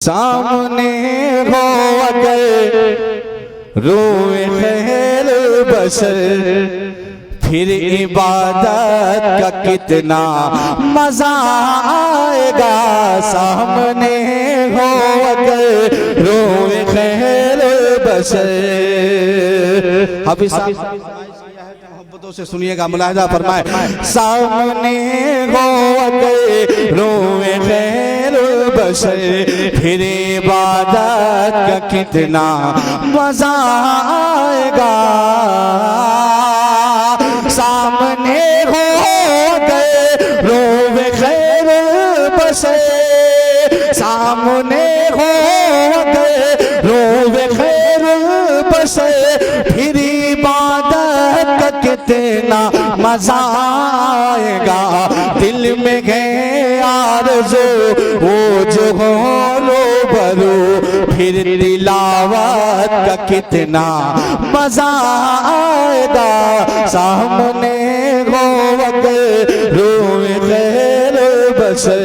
सामने हो अगर रोए खैर बशर, फिर इबादत का कितना मजा आएगा। सामने हो अगर रोए खैर बशर। हाफिज़ मोहब्बतों से सुनिएगा, मुलाहिजा फरमाए। सामने हो अगर रोए खैर बशर, फिर इबादत का कितना मजा आएगा। सामने हो गए रोवे खैर बशर, सामने हो गए रोवे खैर बशर, फिर इबादत का कितना मजा आएगा। दिल में गए आरज़ू वो जो हो रूबरू, फिर तिलावत का कितना मजा आएगा। सामने हो अगर रोए खैर बशर,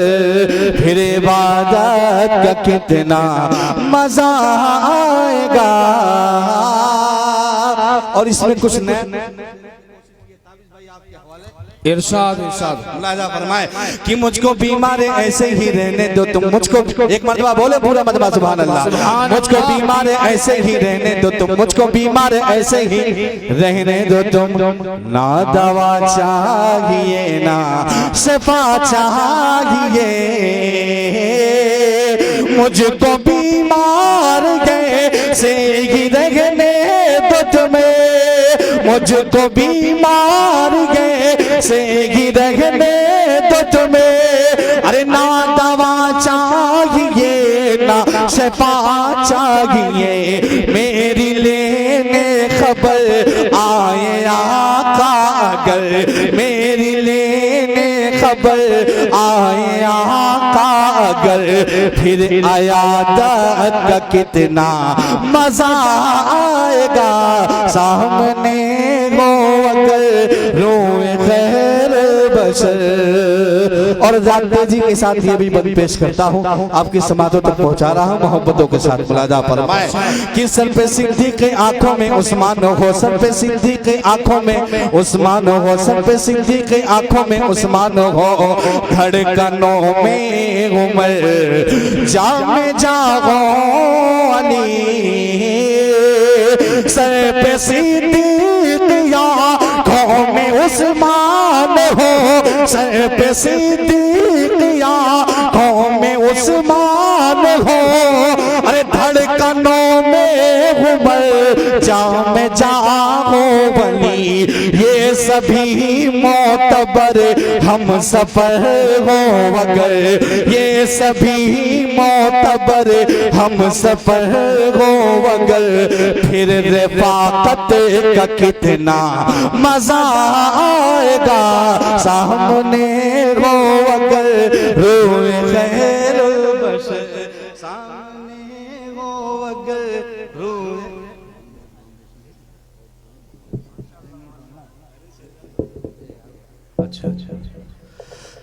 फिर इबादत का कितना मजा आएगा। और इसमें कुछ नया इरशाद मुलाहिजा फरमाए कि मुझको बीमार ऐसे ही रहने दो तुम, मुझको एक मरतबा बोले पूरा मरतबा सुभान अल्लाह। मुझको बीमार ऐसे ही रहने दो तुम, मुझको बीमार ऐसे ही रहने दो तुम। ना दवा चाहिए ना शफा चाहिए, मुझको बीमार ऐसे ही रहने दो तुम्हें, मुझको बीमार से ही रहने दो तुम्हें। अरे ना दवा चाहिए ना शफा चाहिए, मेरी लेने खबर आए आका अगर, मेरी लेने खबर आए आका अगर, फिर अयादत का कितना मजा आएगा। सामने हो अगर रोए खैर बशर। और ज़ाते जी के साथ ये भी बंद पेश करता हूँ, आपकी समातों तक पहुँचा रहा हूँ मोहब्बतों के साथ। मुलाहिजा फरमाए कि सर पे सिद्दीक़ के आंखों में उस्मान हो, सर पे सिद्दीक़ के आंखों में उस्मान हो, सर पे सिद्दीक़ के आंखों में उस्मान हो, धड़कनों में उमर जामे जागो अली, सर पे सिद्दीक़ आंखों में उस्मान हो, सर पे सिद्दीक़ आंखों में उस्मान हो। अरे धड़कनों में उमर जामे जागो वली, ये सभी मोतबर हम सफर हो अगर, ये सभी मोतबर हम सफर हो अगर, फिर रफ़ाक़त का कितना मजा आएगा। सामने हो अगर रोए खैर बशर, सामने हो अगर रोए। अच्छा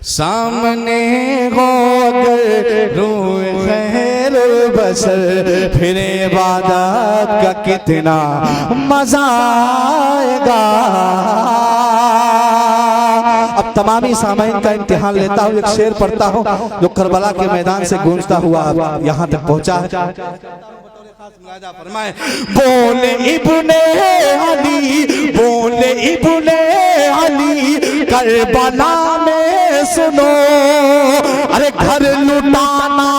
सामने हो अगर रोए खैर बशर, फिर इबादत का कितना मजा आएगा। अब तमामी सामाइन का इम्तिहान लेता हूँ, एक शेर पढ़ता हूँ जो करबला के मैदान से गूंजता हुआ यहाँ तक पहुँचा है। बोले इब्ने अली, बोले इब्ने अली, करबला में सुनो, अरे घर लुटाना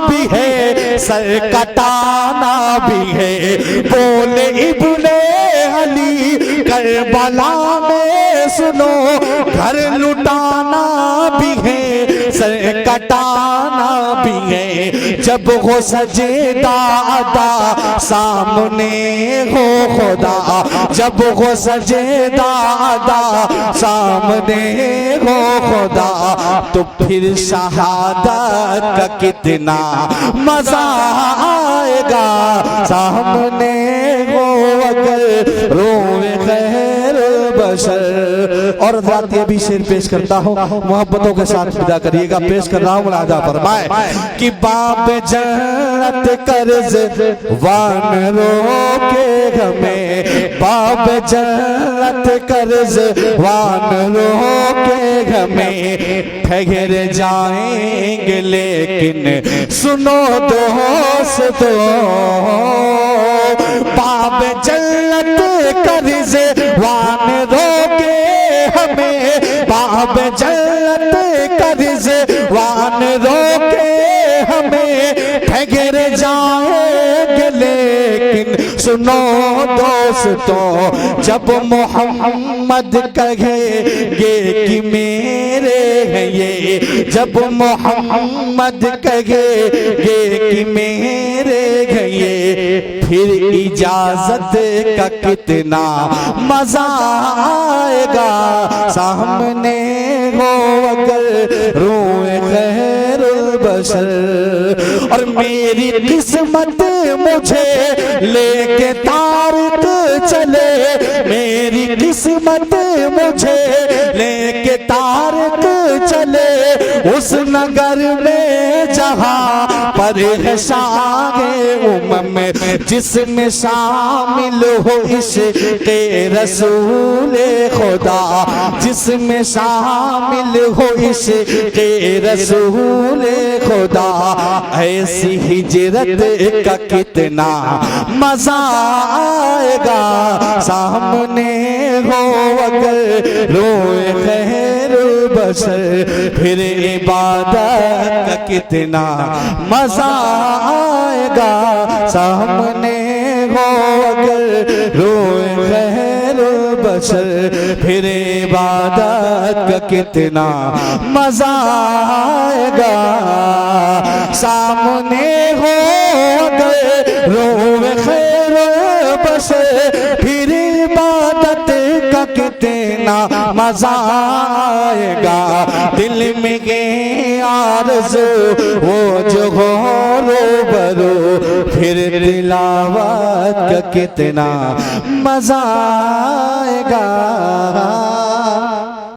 भी है सर कटाना भी है। बोले इब्ने अली, करबला में सुनो, घर लुटाना भी है सर कटाना भी है। जब हो सजेदा अदा सामने हो खुदा, जब हो सजेदा अदा सामने हो खुदा, तो फिर शहादत का कितना मजा आएगा। सामने हो अगर रोए खैर बशर। और हज़रात ये भी शेर पेश करता हूँ, मोहब्बतों के साथ विदा करिएगा। पेश कर रहा हूँ, मुलाजा फरमाए कि बाब जन्नत कर्ज वानरों के हमें, बाब जन्नत कर्ज वानरों के हमें ठहर जाएंगे लेकिन सुनो दोस्तों, बाब जन्नत कर्ज वानरों के हमें, बाब जन्नत कर्ज वानरों के हमें ठहर जाएंगे लेकिन सुनो दोस्तों, जब मोहम्मद कहेंगे कि मेरे हैं ये, जब मोहम्मद कहेंगे कि मेरे हैं ये, फिर इजाजत का कितना मजा आएगा, सामने हो अगर रोए खैरुल बशर। और मेरी किस्मत मुझे लेके तारिक चले, मेरी किस्मत मुझे लेके तारिक चले, उस नगर में जहाँ पर है शागे उम्म, जिसमें शामिल हो इश्क़े रसूले खुदा, जिसमें शामिल हो इश्क़े रसूले खुदा, ऐसी हिजरत का कितना मजा आएगा, सामने हो अगर रोए खैरुल बशर, फिर इबादत का कितना मजा आएगा, सामने हो अगर रोए खैरुल बशर, फिर इबादत का कितना मजा आएगा, सामने हो अगर रोए खैरुल बशर, फिर इबादत का कितना मजा आएगा, दिल में ये आरज़ू वो जो हो रूबरू, फिर तिलावत का कितना मजा आएगा।